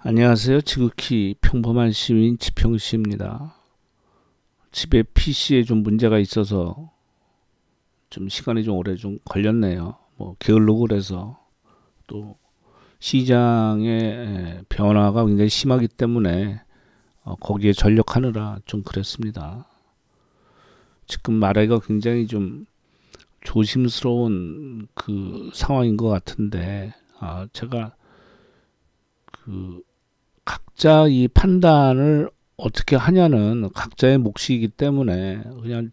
안녕하세요. 지극히 평범한 시민 지평씨입니다. 집에 PC에 좀 문제가 있어서 좀 시간이 좀 오래 좀 걸렸네요. 게을르고 그래서 또 시장의 변화가 굉장히 심하기 때문에 거기에 전력하느라 좀 그랬습니다. 지금 말하기가 굉장히 좀 조심스러운 그 상황인 것 같은데, 제가 그 각자 이 판단을 어떻게 하냐는 각자의 몫이기 때문에 그냥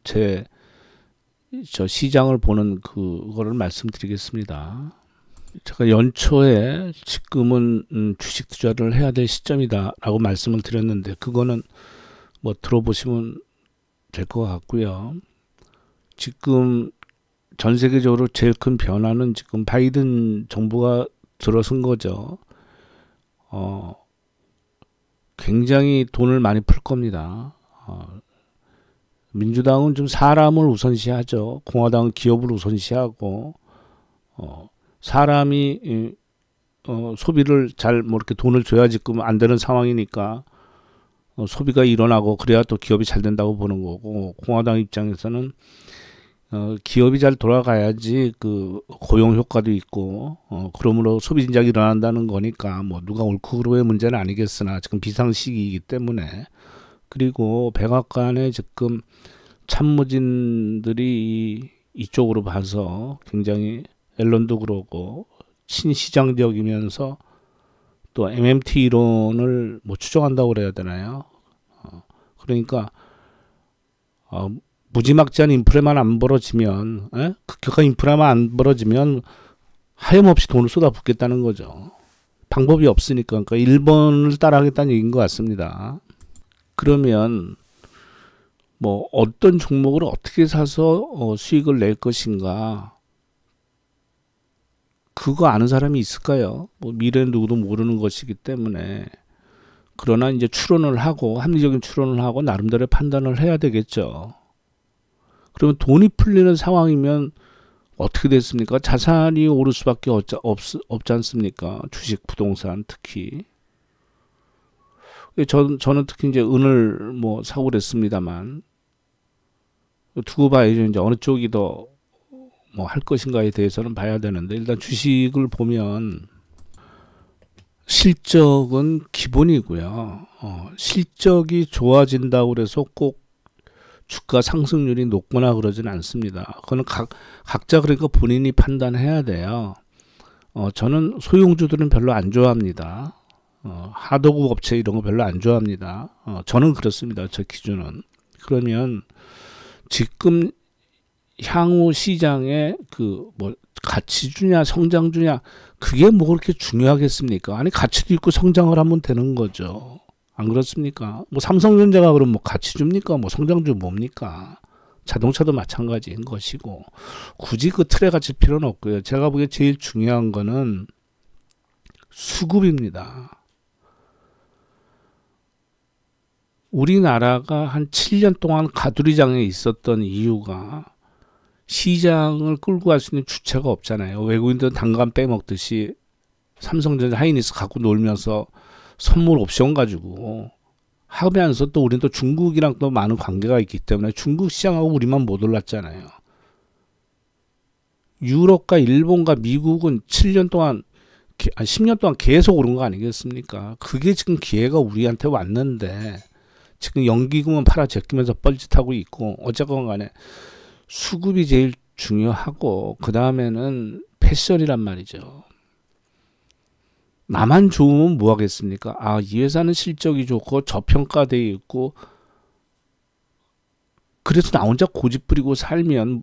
저 시장을 보는 그거를 말씀드리겠습니다. 제가 연초에 지금은 주식 투자를 해야 될 시점이다라고 말씀을 드렸는데 그거는 들어보시면 될 것 같고요. 지금 전 세계적으로 제일 큰 변화는 지금 바이든 정부가 들어선 거죠. 굉장히 돈을 많이 풀 겁니다. 민주당은 좀 사람을 우선시하죠. 공화당은 기업을 우선시하고, 사람이 소비를 잘 이렇게 돈을 줘야 지금 안 되는 상황이니까 소비가 일어나고 그래야 또 기업이 잘 된다고 보는 거고, 공화당 입장에서는 기업이 잘 돌아가야지 그 고용 효과도 있고, 그러므로 소비 진작이 일어난다는 거니까 누가 옳고 그름의 문제는 아니겠으나 지금 비상 시기이기 때문에. 그리고 백악관에 지금 참모진들이 이쪽으로 봐서 굉장히 앨런도 그러고 친시장적이면서 또 MMT 이론을 추종한다고 그래야 되나요? 그러니까 무지막지한 인플레만 안 벌어지면, 급격한 인플레만 안 벌어지면 하염없이 돈을 쏟아붓겠다는 거죠. 방법이 없으니까. 그러니까 일본을 따라하겠다는 얘기인 것 같습니다. 그러면 어떤 종목을 어떻게 사서 수익을 낼 것인가, 그거 아는 사람이 있을까요? 미래는 누구도 모르는 것이기 때문에. 그러나 이제 추론을 하고 합리적인 추론을 하고 나름대로의 판단을 해야 되겠죠. 그러면 돈이 풀리는 상황이면 어떻게 됐습니까? 자산이 오를 수밖에 없지 않습니까? 주식, 부동산 특히. 저는 특히 이제 은을 사고 그랬습니다만, 두고 봐야죠. 이제 어느 쪽이 더 할 것인가에 대해서는 봐야 되는데, 일단 주식을 보면 실적은 기본이고요. 실적이 좋아진다고 그래서 꼭 주가 상승률이 높거나 그러진 않습니다. 그거는 각자 그러니까 본인이 판단해야 돼요. 저는 소형주들은 별로 안 좋아합니다. 하도급 업체 이런 거 별로 안 좋아합니다. 저는 그렇습니다. 저 기준은. 그러면 지금 향후 시장에 가치주냐 성장주냐, 그게 그렇게 중요하겠습니까? 아니, 가치도 있고 성장을 하면 되는 거죠. 안 그렇습니까? 삼성전자가 그럼 가치주입니까? 성장주 뭡니까? 자동차도 마찬가지인 것이고, 굳이 그 틀에 갇힐 필요는 없고요. 제가 보기에 제일 중요한 거는 수급입니다. 우리나라가 한 7년 동안 가두리장에 있었던 이유가 시장을 끌고 갈 수 있는 주체가 없잖아요. 외국인들은 단감 빼먹듯이 삼성전자 하이닉스 갖고 놀면서 선물 옵션 가지고 하면서, 또 우리는 또 중국이랑 또 많은 관계가 있기 때문에 중국 시장하고 우리만 못 올랐잖아요. 유럽과 일본과 미국은 7년 동안, 10년 동안 계속 오른 거 아니겠습니까? 그게 지금 기회가 우리한테 왔는데 지금 연기금은 팔아 제끼면서 뻘짓하고 있고, 어쨌건 간에 수급이 제일 중요하고, 그 다음에는 패션이란 말이죠. 나만 좋으면 뭐 하겠습니까? 이 회사는 실적이 좋고 저평가되어 있고, 그래서 나 혼자 고집 부리고 사면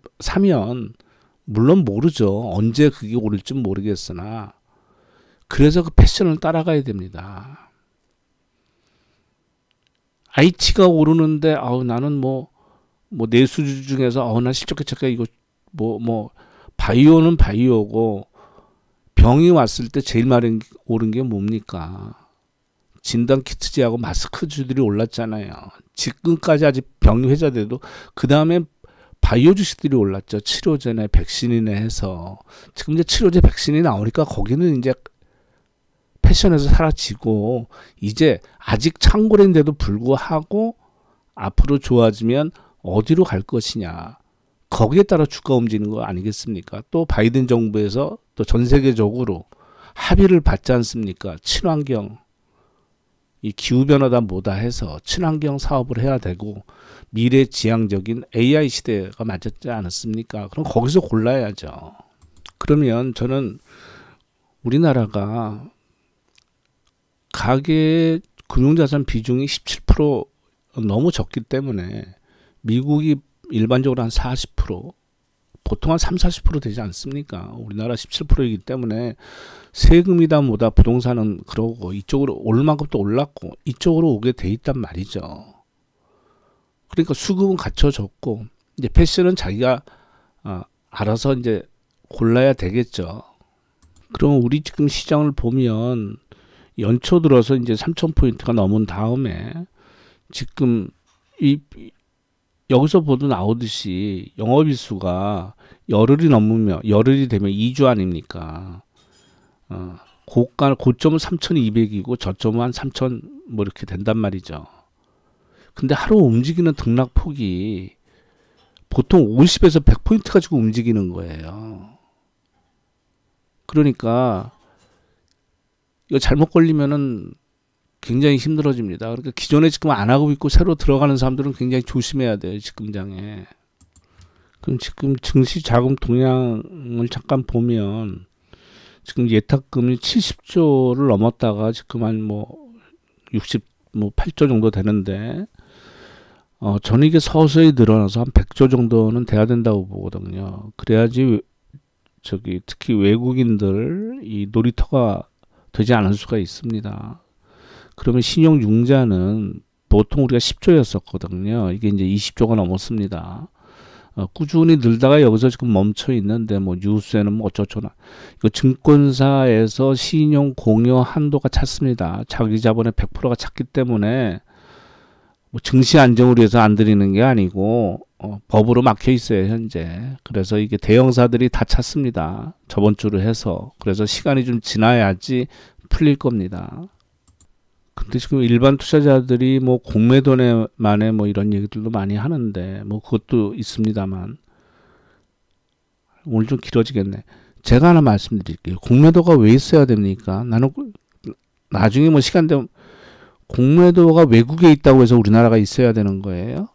물론 모르죠. 언제 그게 오를지 모르겠으나, 그래서 그 패션을 따라가야 됩니다. IT가 오르는데 나는 내수주 중에서 나 실적 개척가 이거 바이오는 바이오고, 병이 왔을 때 제일 많이 오른 게 뭡니까? 진단키트제하고 마스크주들이 올랐잖아요. 지금까지 아직 병이 회자돼도 그 다음에 바이오 주식들이 올랐죠. 치료제나 백신이나 해서. 지금 이제 치료제 백신이 나오니까 거기는 이제 패션에서 사라지고 이제 아직 창고인데도 불구하고 앞으로 좋아지면 어디로 갈 것이냐. 거기에 따라 주가 움직이는 거 아니겠습니까? 또 바이든 정부에서 또 전 세계적으로 합의를 받지 않습니까? 친환경, 이 기후변화다 뭐다 해서 친환경 사업을 해야 되고 미래지향적인 AI 시대가 맞았지 않았습니까? 그럼 거기서 골라야죠. 그러면 저는 우리나라가 가계 금융자산 비중이 17% 너무 적기 때문에 미국이 일반적으로 한 40%, 보통 한 3, 40% 되지 않습니까? 우리나라 17%이기 때문에 세금이다 뭐다 부동산은 그러고 이쪽으로 올 만큼 또 올랐고 이쪽으로 오게 돼 있단 말이죠. 그러니까 수급은 갖춰졌고 이제 패션은 자기가 알아서 이제 골라야 되겠죠. 그럼 우리 지금 시장을 보면 연초 들어서 이제 3,000포인트가 넘은 다음에 지금 여기서 보도 나오듯이 영업일수가 열흘이 되면 2주 아닙니까? 고점은 3,200이고 저점은 한 3,000 뭐 이렇게 된단 말이죠. 근데 하루 움직이는 등락폭이 보통 50에서 100포인트 가지고 움직이는 거예요. 그러니까 이거 잘못 걸리면은 굉장히 힘들어집니다. 그러니까 기존에 지금 안 하고 있고 새로 들어가는 사람들은 굉장히 조심해야 돼요. 지금장에. 그럼 지금 증시 자금 동향을 잠깐 보면 지금 예탁금이 70조를 넘었다가 지금 한 뭐 68조 정도 되는데 저는 이게 서서히 늘어나서 한 100조 정도는 돼야 된다고 보거든요. 그래야지 특히 외국인들 이 놀이터가 되지 않을 수가 있습니다. 그러면 신용융자는 보통 우리가 10조였었거든요. 이게 이제 20조가 넘었습니다. 꾸준히 늘다가 여기서 지금 멈춰 있는데 뭐 뉴스에는 뭐 어쩌저나 이거 증권사에서 신용 공여 한도가 찼습니다. 자기 자본의 100%가 찼기 때문에 뭐 증시 안정을 위해서 안 드리는 게 아니고 법으로 막혀 있어요 현재. 그래서 이게 대형사들이 다 찼습니다. 저번 주로 해서. 그래서 시간이 좀 지나야지 풀릴 겁니다. 근데 지금 일반 투자자들이 뭐 공매도만에 뭐 이런 얘기들도 많이 하는데 뭐 그것도 있습니다만 오늘 좀 길어지겠네. 제가 하나 말씀드릴게요. 공매도가 왜 있어야 됩니까? 나는 나중에 뭐 시간 되면 공매도가 외국에 있다고 해서 우리나라가 있어야 되는 거예요?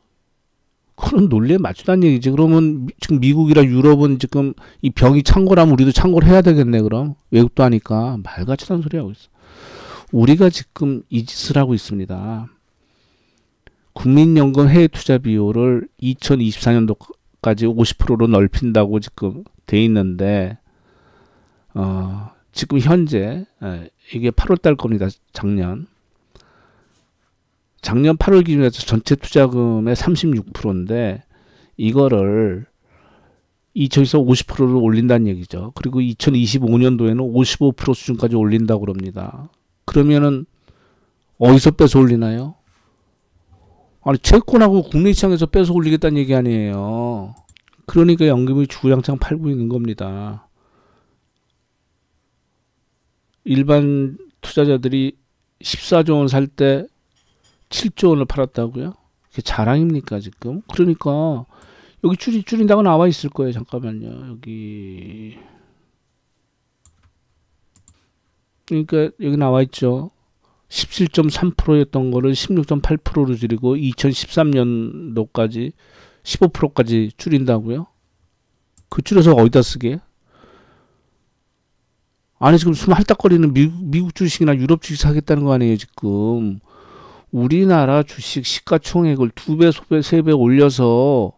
그런 논리에 맞추다는 얘기지. 그러면 지금 미국이랑 유럽은 지금 이 병이 창고라면 우리도 창고를 해야 되겠네. 그럼 외국도 하니까 말같이 한 소리 하고 있어. 우리가 지금 이 짓을 하고 있습니다. 국민연금 해외 투자 비율을 2024년도까지 50%로 넓힌다고 지금 돼 있는데 지금 현재 이게 8월달 겁니다. 작년 8월 기준에서 전체 투자금의 36%인데 이거를 2000에서 50%를 올린다는 얘기죠. 그리고 2025년도에는 55% 수준까지 올린다고 그럽니다. 그러면은 어디서 빼서 올리나요? 아니 채권하고 국내 시장에서 빼서 올리겠다는 얘기 아니에요. 그러니까 연금이 주구장창 팔고 있는 겁니다. 일반 투자자들이 14조 원 살 때 7조 원을 팔았다고요? 그게 자랑입니까 지금? 그러니까 여기 줄인다고 나와 있을 거예요. 잠깐만요. 여기 그러니까 여기 나와 있죠. 17.3%였던 거를 16.8%로 줄이고 2013년도까지 15%까지 줄인다고요? 그 줄여서 어디다 쓰게? 아니 지금 숨 할딱거리는 미국 주식이나 유럽 주식 사겠다는 거 아니에요 지금. 우리나라 주식 시가총액을 2배, 3배 올려서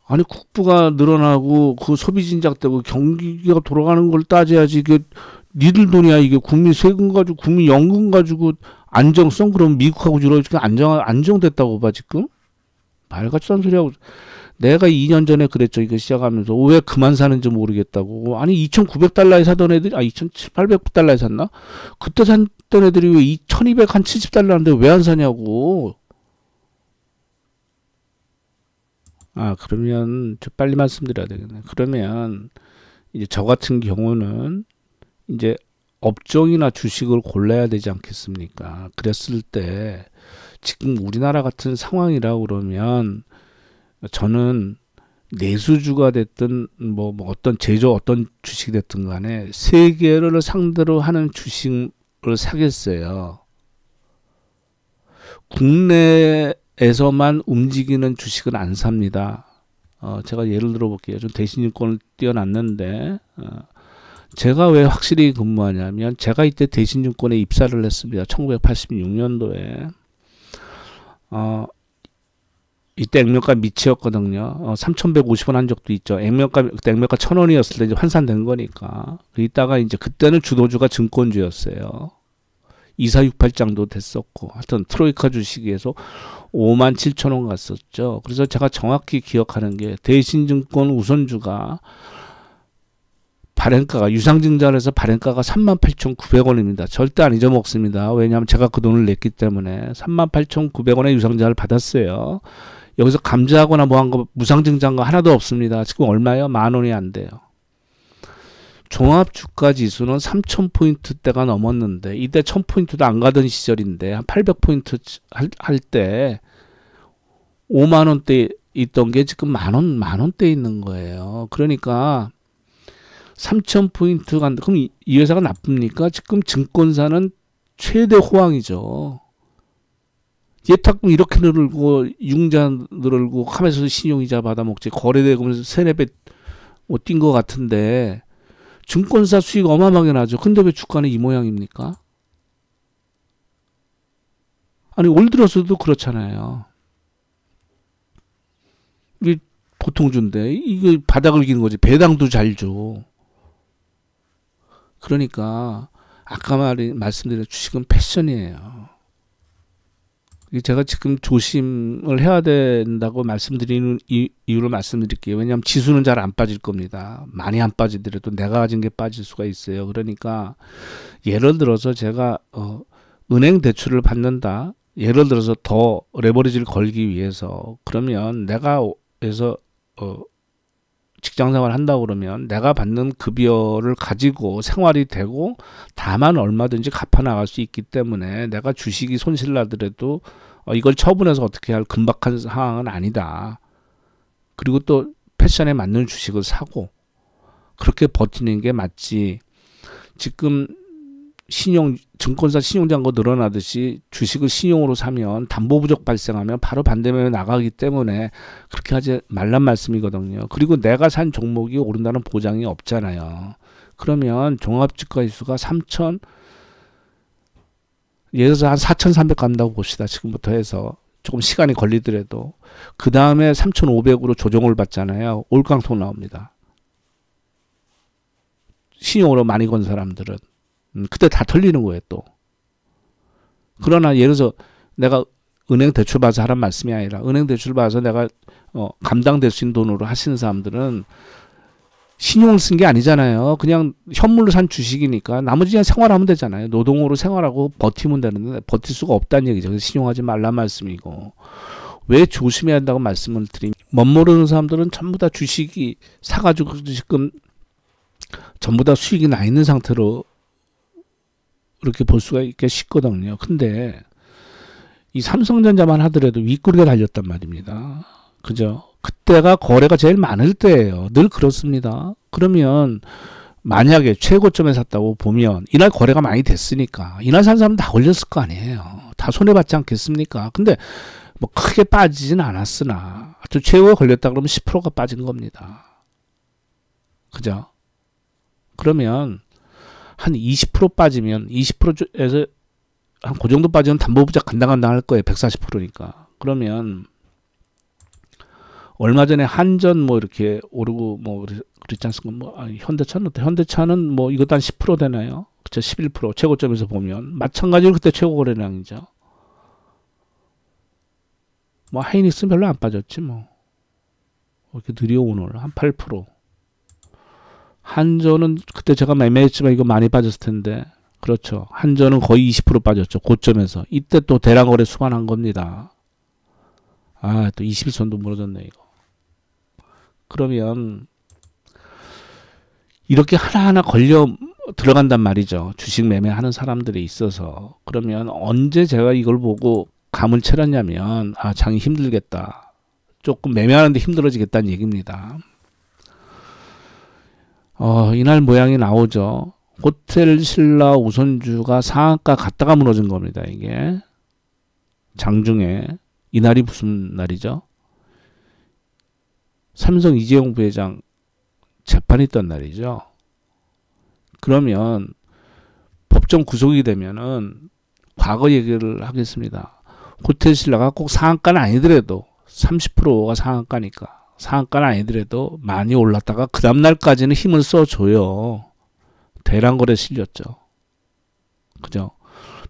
아니 국부가 늘어나고 그 소비 진작되고 경기가 돌아가는 걸 따져야지. 이게 니들 돈이야. 이게 국민 세금 가지고 국민 연금 가지고 안정성. 그럼 미국하고 유럽 지금 안정됐다고 봐 지금. 말같지도 않은 소리 하고. 내가 2년 전에 그랬죠. 이거 시작하면서 왜 그만 사는지 모르겠다고. 아니 2,900달러에 사던 애들이 2,800달러에 샀나? 그때 샀던 애들이 왜 2,270달러인데 왜 안 사냐고. 그러면 저 빨리 말씀드려야 되겠네. 그러면 이제 저 같은 경우는 이제 업종이나 주식을 골라야 되지 않겠습니까? 그랬을 때 지금 우리나라 같은 상황이라 그러면 저는 내수주가 됐든 뭐 어떤 제조 어떤 주식이 됐든 간에 세계를 상대로 하는 주식을 사겠어요. 국내에서만 움직이는 주식은 안 삽니다. 제가 예를 들어 볼게요. 좀 대신증권을 띄워놨는데 제가 왜 확실히 근무하냐면 제가 이때 대신증권에 입사를 했습니다. 1986년도에 이때 액면가 미치였거든요. 3,150원 한 적도 있죠. 그때 액면가 1,000원이었을 때 이제 환산된 거니까. 이따가 이제 그때는 주도주가 증권주였어요. 2468장도 됐었고, 하여튼 트로이카 주식에서 57,000원 갔었죠. 그래서 제가 정확히 기억하는 게 대신증권 우선주가 발행가가 유상증자를 해서 발행가가 38,900원입니다. 절대 안 잊어먹습니다. 왜냐하면 제가 그 돈을 냈기 때문에 38,900원의 유상증자를 받았어요. 여기서 감자하거나 뭐 한 거 무상증자한 거 하나도 없습니다. 지금 얼마예요? 10,000원이 안 돼요. 종합주가지수는 3,000포인트대가 넘었는데 이때 1,000포인트도 안 가던 시절인데 한 800포인트 할 때 5만원대 있던 게 지금 만원대 있는 거예요. 그러니까 3,000포인트 간다. 그럼 이 회사가 나쁩니까? 지금 증권사는 최대 호황이죠. 예탁금 이렇게 늘고 융자 늘고 하면서 신용이자 받아먹지 거래대금 3-4배 뛴 것 같은데 증권사 수익 어마어마하게 나죠. 근데 왜 주가는 이 모양입니까? 아니 올 들어서도 그렇잖아요. 이게 보통 준대. 이게 바닥을 기는 거지. 배당도 잘 줘. 그러니까 아까 말씀드린 주식은 패션이에요. 제가 지금 조심을 해야 된다고 말씀드리는 이유를 말씀드릴게요. 왜냐하면 지수는 잘 안 빠질 겁니다. 많이 안 빠지더라도 내가 가진 게 빠질 수가 있어요. 그러니까 예를 들어서 제가 은행 대출을 받는다. 예를 들어서 더 레버리지를 걸기 위해서 그러면 내가 해서 직장생활 한다고 그러면 내가 받는 급여를 가지고 생활이 되고 다만 얼마든지 갚아 나갈 수 있기 때문에 내가 주식이 손실 나더라도 이걸 처분해서 어떻게 할 금박한 상황은 아니다. 그리고 또 패션에 맞는 주식을 사고 그렇게 버티는 게 맞지. 지금 증권사 신용잔고 늘어나듯이 주식을 신용으로 사면 담보 부족 발생하면 바로 반대면에 나가기 때문에 그렇게 하지 말란 말씀이거든요. 그리고 내가 산 종목이 오른다는 보장이 없잖아요. 그러면 종합주가지수가 3,000 예를 들어서 한 4,300 간다고 봅시다. 지금부터 해서 조금 시간이 걸리더라도 그 다음에 3,500으로 조정을 받잖아요. 올깡통 나옵니다. 신용으로 많이 건 사람들은 그때 다 털리는 거예요 또. 그러나 예를 들어서 내가 은행 대출 받아서 하란 말씀이 아니라 은행 대출 받아서 내가 감당될 수 있는 돈으로 하시는 사람들은 신용을 쓴 게 아니잖아요. 그냥 현물로 산 주식이니까 나머지 그냥 생활하면 되잖아요. 노동으로 생활하고 버티면 되는데 버틸 수가 없다는 얘기죠. 그래서 신용하지 말란 말씀이고 왜 조심해야 한다고 말씀을 드립니다. 멋모르는 사람들은 전부 다 주식이 사가지고 지금 전부 다 수익이 나 있는 상태로 이렇게 볼 수가 있게 쉽거든요. 근데 이 삼성전자만 하더라도 윗구리가 달렸단 말입니다. 그죠? 그때가 거래가 제일 많을 때예요. 늘 그렇습니다. 그러면 만약에 최고점에 샀다고 보면 이날 거래가 많이 됐으니까 이날 산 사람 다 걸렸을 거 아니에요. 다 손해받지 않겠습니까? 근데 뭐 크게 빠지진 않았으나 또 최고에 걸렸다 그러면 10%가 빠진 겁니다. 그죠? 그러면 한 20% 빠지면 20%에서 한 그 정도 빠지면 담보부작 간당간당 할 거예요. 140%니까. 그러면 얼마 전에 한전 뭐 이렇게 오르고 뭐 그랬지 않습니까? 뭐 현대차는 뭐 이것도 한 10% 되나요? 그쵸? 11% 최고점에서 보면 마찬가지로 그때 최고 거래량이죠. 뭐 하이닉스는 별로 안 빠졌지 뭐. 이렇게 느려 오늘 한 8%. 한전은 그때 제가 매매했지만 이거 많이 빠졌을 텐데 그렇죠. 한전은 거의 20% 빠졌죠. 고점에서. 이때 또 대량거래 수반한 겁니다. 아, 또 21선도 무너졌네 이거. 그러면 이렇게 하나하나 걸려 들어간단 말이죠. 주식 매매하는 사람들이 있어서. 그러면 언제 제가 이걸 보고 감을 채렸냐면, 아, 장이 힘들겠다. 조금 매매하는데 힘들어지겠다는 얘기입니다. 이날 모양이 나오죠. 호텔 신라 우선주가 상한가 갔다가 무너진 겁니다. 이게 장중에. 이날이 무슨 날이죠? 삼성 이재용 부회장 재판이 있던 날이죠. 그러면 법정 구속이 되면은 과거 얘기를 하겠습니다. 호텔 신라가 꼭 상한가는 아니더라도 30%가 상한가니까 상한가는 아니더라도 많이 올랐다가 그 다음날까지는 힘을 써줘요. 대량 거래 실렸죠. 그죠?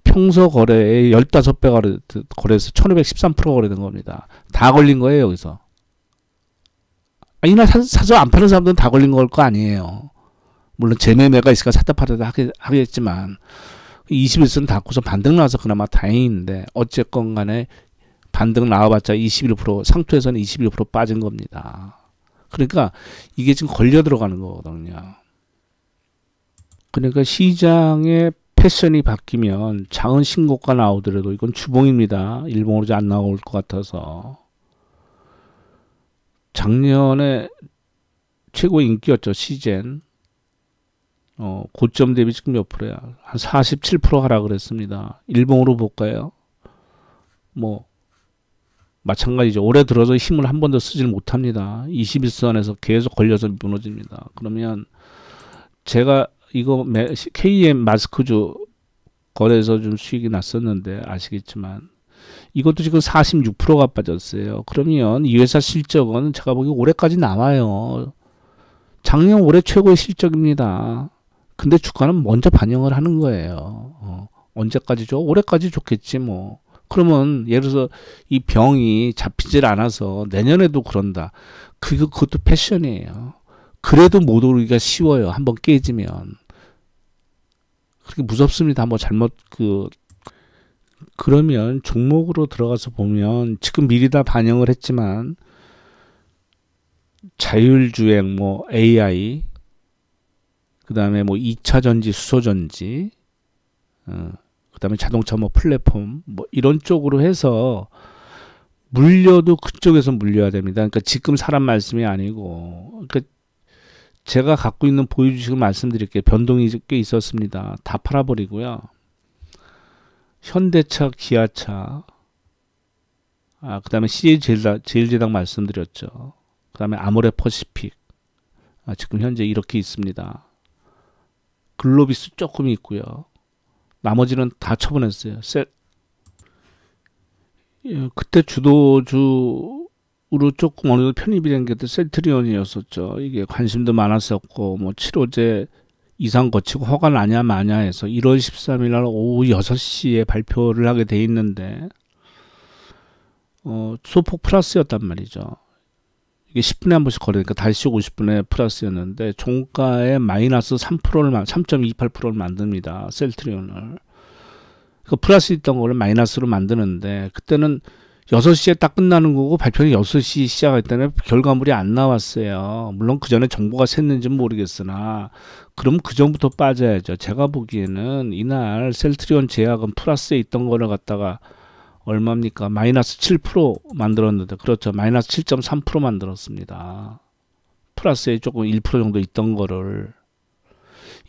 평소 거래의 15배가 거래해서 1513% 거래된 겁니다. 다 걸린 거예요, 여기서. 이날 사서 안 파는 사람들은 다 걸린 걸 거 아니에요. 물론 재매매가 있으니까 샀다 팔았다 하겠지만 21선은 닫고서 반등 나와서 그나마 다행인데 어쨌건 간에 반등 나와봤자 21% 상투에서는 21% 빠진 겁니다. 그러니까 이게 지금 걸려 들어가는 거거든요. 그러니까 시장의 패션이 바뀌면 작은 신고가 나오더라도 이건 주봉입니다. 일봉으로 안 나올 것 같아서. 작년에 최고 인기였죠. 시젠. 고점 대비 지금 몇 프로야? 한 47% 하라 그랬습니다. 일봉으로 볼까요? 뭐 마찬가지죠. 올해 들어서 힘을 한 번도 쓰질 못합니다. 21선에서 계속 걸려서 무너집니다. 그러면 제가 이거 KM 마스크주 거래에서 좀 수익이 났었는데 아시겠지만 이것도 지금 46%가 빠졌어요. 그러면 이 회사 실적은 제가 보기 올해까지 나와요. 작년 올해 최고의 실적입니다. 근데 주가는 먼저 반영을 하는 거예요. 언제까지죠? 올해까지 좋겠지 뭐. 그러면 예를 들어서 이 병이 잡히질 않아서 내년에도 그런다. 그것도 패션이에요. 그래도 못 오르기가 쉬워요. 한번 깨지면. 그렇게 무섭습니다. 한번 잘못 그러면 종목으로 들어가서 보면 지금 미리 다 반영을 했지만 자율주행 뭐 AI 그 다음에 뭐 2차 전지 수소전지 그 다음에 자동차 뭐 플랫폼 뭐 이런 쪽으로 해서 물려도 그쪽에서 물려야 됩니다. 그러니까 지금 사람 말씀이 아니고 그러니까 제가 갖고 있는 보유주식을 말씀드릴게요. 변동이 꽤 있었습니다. 다 팔아버리고요. 현대차, 기아차, 그 다음에 CJ제일제당 말씀드렸죠. 그 다음에 아모레퍼시픽, 지금 현재 이렇게 있습니다. 글로비스 조금 있고요. 나머지는 다 처분했어요. 그때 주도주로 조금 어느 정도 편입이 된 게 셀트리온이었었죠. 이게 관심도 많았었고 뭐 치료제 이상 거치고 허가 나냐 마냐 해서 1월 13일 날 오후 6시에 발표를 하게 돼 있는데 소폭 플러스였단 말이죠. 이게 10분에 한 번씩 거래니까 5시 50분에 플러스였는데 종가에 마이너스 3.28%를 만듭니다. 셀트리온을. 그 플러스 있던 거를 마이너스로 만드는데 그때는 6시에 딱 끝나는 거고 발표는 6시 시작할 때는 결과물이 안 나왔어요. 물론 그 전에 정보가 샜는지는 모르겠으나 그럼 그 전부터 빠져야죠. 제가 보기에는 이날 셀트리온 제약은 플러스에 있던 거를 갖다가 얼마입니까? 마이너스 7% 만들었는데 그렇죠. 마이너스 7.3% 만들었습니다. 플러스에 조금 1% 정도 있던 거를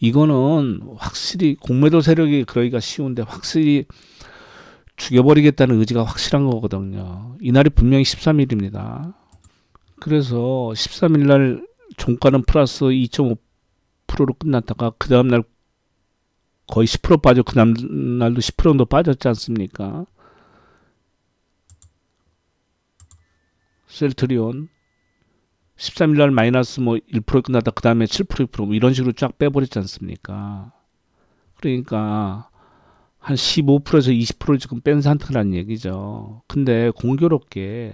이거는 확실히 공매도 세력이 그러기가 쉬운데 확실히 죽여버리겠다는 의지가 확실한 거거든요. 이날이 분명히 13일입니다. 그래서 13일 날 종가는 플러스 2.5%로 끝났다가 그 다음날 거의 10% 빠져 그 다음날도 10% 정도 빠졌지 않습니까? 셀트리온 13일 날 마이너스 뭐 1% 끝났다 그 다음에 7% 2% 뭐 이런 식으로 쫙 빼버렸지 않습니까? 그러니까 한 15%에서 20% 지금 뺀 상태라는 얘기죠. 근데 공교롭게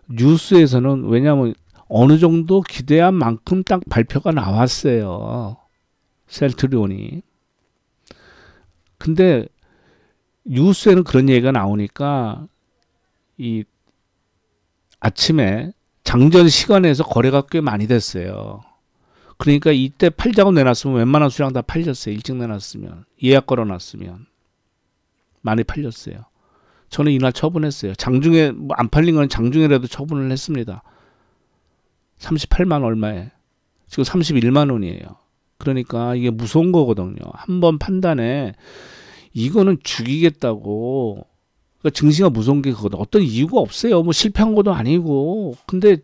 뉴스에서는 왜냐하면 어느 정도 기대한 만큼 딱 발표가 나왔어요. 셀트리온이. 근데 뉴스에는 그런 얘기가 나오니까 이 아침에 장전 시간에서 거래가 꽤 많이 됐어요. 그러니까 이때 팔자고 내놨으면 웬만한 수량 다 팔렸어요. 일찍 내놨으면. 예약 걸어놨으면. 많이 팔렸어요. 저는 이날 처분했어요. 장중에 뭐 안 팔린 건 장중에라도 처분을 했습니다. 38만 얼마에. 지금 31만 원이에요. 그러니까 이게 무서운 거거든요. 한번 판단에 이거는 죽이겠다고. 그러니까 증시가 무서운 게 그거다. 어떤 이유가 없어요. 뭐 실패한 것도 아니고. 근데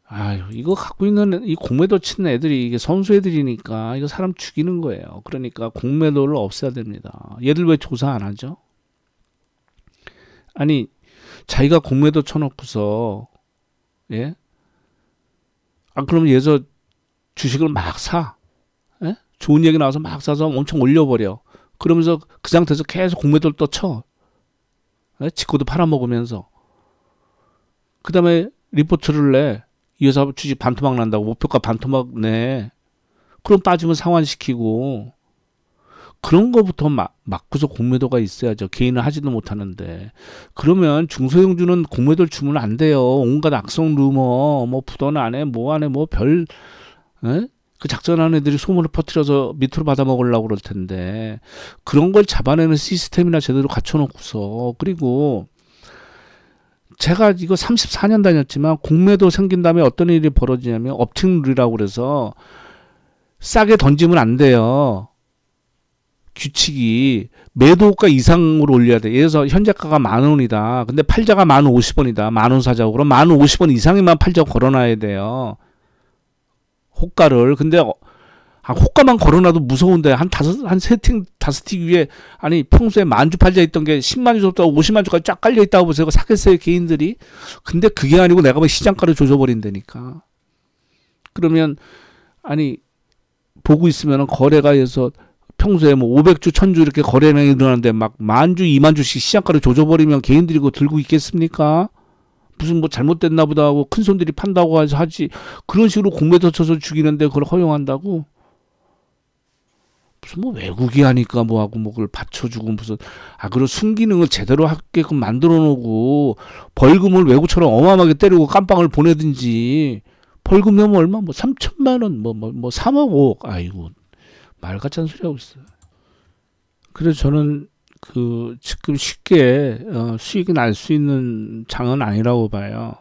아유, 이거 갖고 있는 이 공매도 치는 애들이 이게 선수 애들이니까 이거 사람 죽이는 거예요. 그러니까 공매도를 없애야 됩니다. 얘들 왜 조사 안 하죠? 아니, 자기가 공매도 쳐놓고서, 예? 아, 그러면 얘서 주식을 막 사. 예? 좋은 얘기 나와서 막 사서 엄청 올려버려. 그러면서 그 상태에서 계속 공매도를 또 쳐. 예? 지코도 팔아먹으면서. 그 다음에 리포트를 내. 이 회사 주식 반토막 난다고. 목표가 반토막 내. 그럼 빠지면 상환시키고. 그런 거부터 막고서 공매도가 있어야죠. 개인은 하지도 못하는데. 그러면 중소형주는 공매도를 주면 안 돼요. 온갖 악성 루머, 뭐 부돈 안에, 뭐 안에, 뭐 별, 에? 그 작전하는 애들이 소문을 퍼뜨려서 밑으로 받아먹으려고 그럴 텐데. 그런 걸 잡아내는 시스템이나 제대로 갖춰놓고서. 그리고 제가 이거 34년 다녔지만 공매도 생긴 다음에 어떤 일이 벌어지냐면 업팅룰이라고 그래서 싸게 던지면 안 돼요. 규칙이 매도가 이상으로 올려야 돼. 예를 들어서 현재가가 10,000원이다. 근데 팔자가 10,050원이다. 10,000원 사자고. 그럼 10,050원 이상에만 팔자 걸어놔야 돼요. 호가를. 근데 호가만 걸어놔도 무서운데 한 세 팅, 5틱 위에 아니 평소에 10,000주 팔자 있던 게 100,000주 줬다 500,000주까지 쫙 깔려 있다고 보세요. 사겠어요 개인들이. 근데 그게 아니고 내가 뭐 시장가를 조져버린다니까. 그러면 아니 보고 있으면 거래가 해서 평소에 뭐 500주, 1,000주 이렇게 거래량이 일어나는데 막 10,000주, 20,000주씩 시장가를 조져버리면 개인들이 그거 들고 있겠습니까? 무슨 뭐 잘못됐나 보다 하고 큰 손들이 판다고 해서 하지. 그런 식으로 공매도 쳐서 죽이는데 그걸 허용한다고? 무슨 뭐 외국이 하니까 뭐 하고 뭐 그걸 받쳐주고 무슨 그런 순기능을 제대로 하게끔 만들어 놓고 벌금을 외국처럼 어마어마하게 때리고 깜빵을 보내든지. 벌금 내면 얼마? 뭐 3,000만 원, 뭐 3억 5억. 아이고. 말 같지 않은 소리 하고 있어요. 그래서 저는 지금 쉽게 수익이 날 수 있는 장은 아니라고 봐요.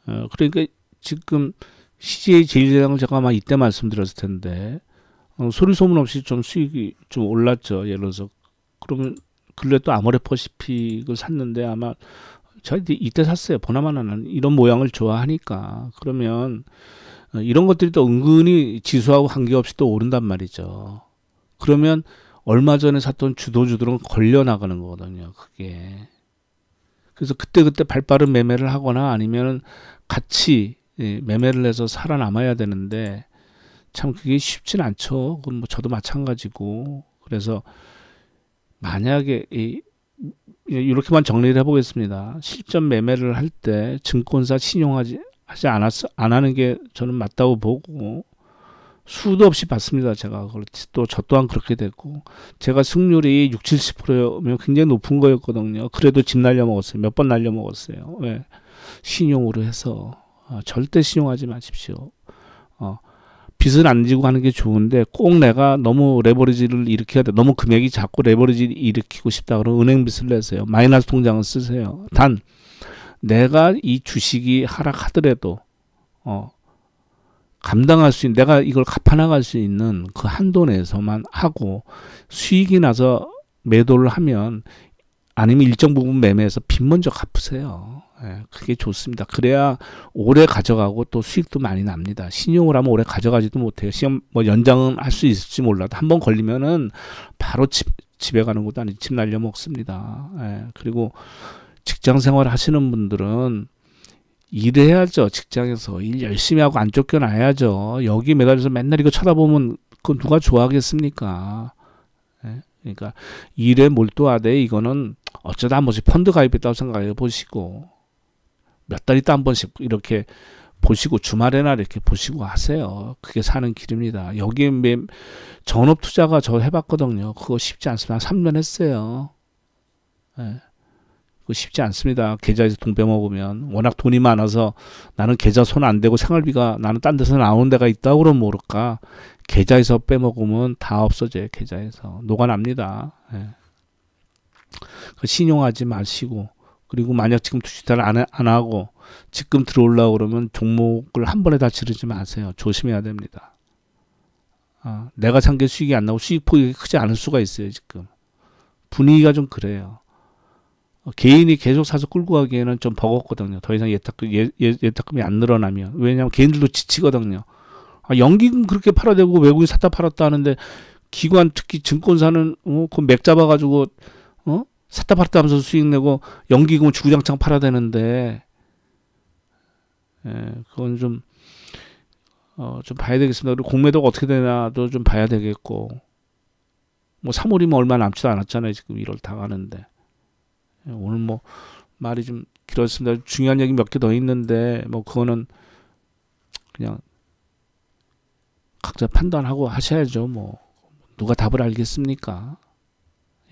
그러니까 지금 CJ 제일제당을 제가 아마 이때 말씀드렸을 텐데 소리 소문 없이 좀 수익이 좀 올랐죠. 예를 들어서 그러면 근래 또 아모레퍼시픽을 샀는데 아마 제가 이때 샀어요. 보나마나는 이런 모양을 좋아하니까. 그러면 이런 것들이 또 은근히 지수하고 관계없이 또 오른단 말이죠. 그러면 얼마 전에 샀던 주도주들은 걸려 나가는 거거든요. 그게. 그래서 그때그때 발빠른 매매를 하거나 아니면 같이 매매를 해서 살아남아야 되는데 참 그게 쉽진 않죠. 그건 뭐 저도 마찬가지고. 그래서 만약에 이렇게만 정리를 해보겠습니다. 실전 매매를 할 때 증권사 신용하지 안 하는 게 저는 맞다고 보고 수도 없이 받습니다. 제가 또 저 또한 그렇게 됐고 제가 승률이 6, 70%면 굉장히 높은 거였거든요. 그래도 집 날려먹었어요. 몇 번 날려먹었어요. 왜? 신용으로 해서 절대 신용하지 마십시오. 빚을 안 지고 하는 게 좋은데 꼭 내가 너무 레버리지를 일으켜야 돼. 너무 금액이 작고 레버리지를 일으키고 싶다 그러면 은행 빚을 내세요. 마이너스 통장을 쓰세요. 단 내가 이 주식이 하락하더라도 감당할 수 있는 내가 이걸 갚아나갈 수 있는 그 한도 내에서만 하고 수익이 나서 매도를 하면 아니면 일정 부분 매매해서 빚 먼저 갚으세요. 예, 그게 좋습니다. 그래야 오래 가져가고 또 수익도 많이 납니다. 신용을 하면 오래 가져가지도 못해요. 시험 뭐 연장은 할 수 있을지 몰라도 한번 걸리면은 바로 집에 가는 것도 아니고 집 날려 먹습니다. 예, 그리고 직장 생활 하시는 분들은 일해야죠. 직장에서 일 열심히 하고 안 쫓겨나야죠. 여기 매달려서 맨날 이거 쳐다보면 그건 누가 좋아하겠습니까? 예? 그러니까 일에 몰두하되 이거는 어쩌다 한 번씩 펀드 가입했다고 생각해 보시고 몇 달 있다 한 번씩 이렇게 보시고 주말에나 이렇게 보시고 하세요. 그게 사는 길입니다. 여기에 전업 투자가 저 해봤거든요. 그거 쉽지 않습니다. 3년 했어요. 예. 그거 쉽지 않습니다. 계좌에서 돈 빼먹으면. 워낙 돈이 많아서 나는 계좌 손 안 대고 생활비가 나는 딴 데서 나오는 데가 있다고 그러면 모를까. 계좌에서 빼먹으면 다 없어져요. 계좌에서. 녹아납니다. 예. 신용하지 마시고, 그리고 만약 지금 투자를 안 하고 지금 들어오려고 그러면 종목을 한 번에 다 지르지 마세요. 조심해야 됩니다. 내가 산 게 수익이 안 나고 수익폭이 크지 않을 수가 있어요. 지금 분위기가 좀 그래요. 개인이 계속 사서 끌고 가기에는 좀 버겁거든요. 더 이상 예탁금이 안 늘어나면. 왜냐하면 개인들도 지치거든요. 연기금 그렇게 팔아대고 외국인 샀다 팔았다 하는데, 기관 특히 증권사는 그 맥 잡아가지고 샀다 팔았다 하면서 수익 내고 연기금은 주구장창 팔아야 되는데, 그건 좀 봐야 되겠습니다. 그리고 공매도가 어떻게 되나도 좀 봐야 되겠고, 뭐 3월이면 얼마 남지도 않았잖아요. 지금 1월 다 가는데. 오늘 뭐 말이 좀 길었습니다. 중요한 얘기 몇 개 더 있는데, 뭐 그거는 그냥 각자 판단하고 하셔야죠. 뭐 누가 답을 알겠습니까?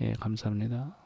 예, 감사합니다.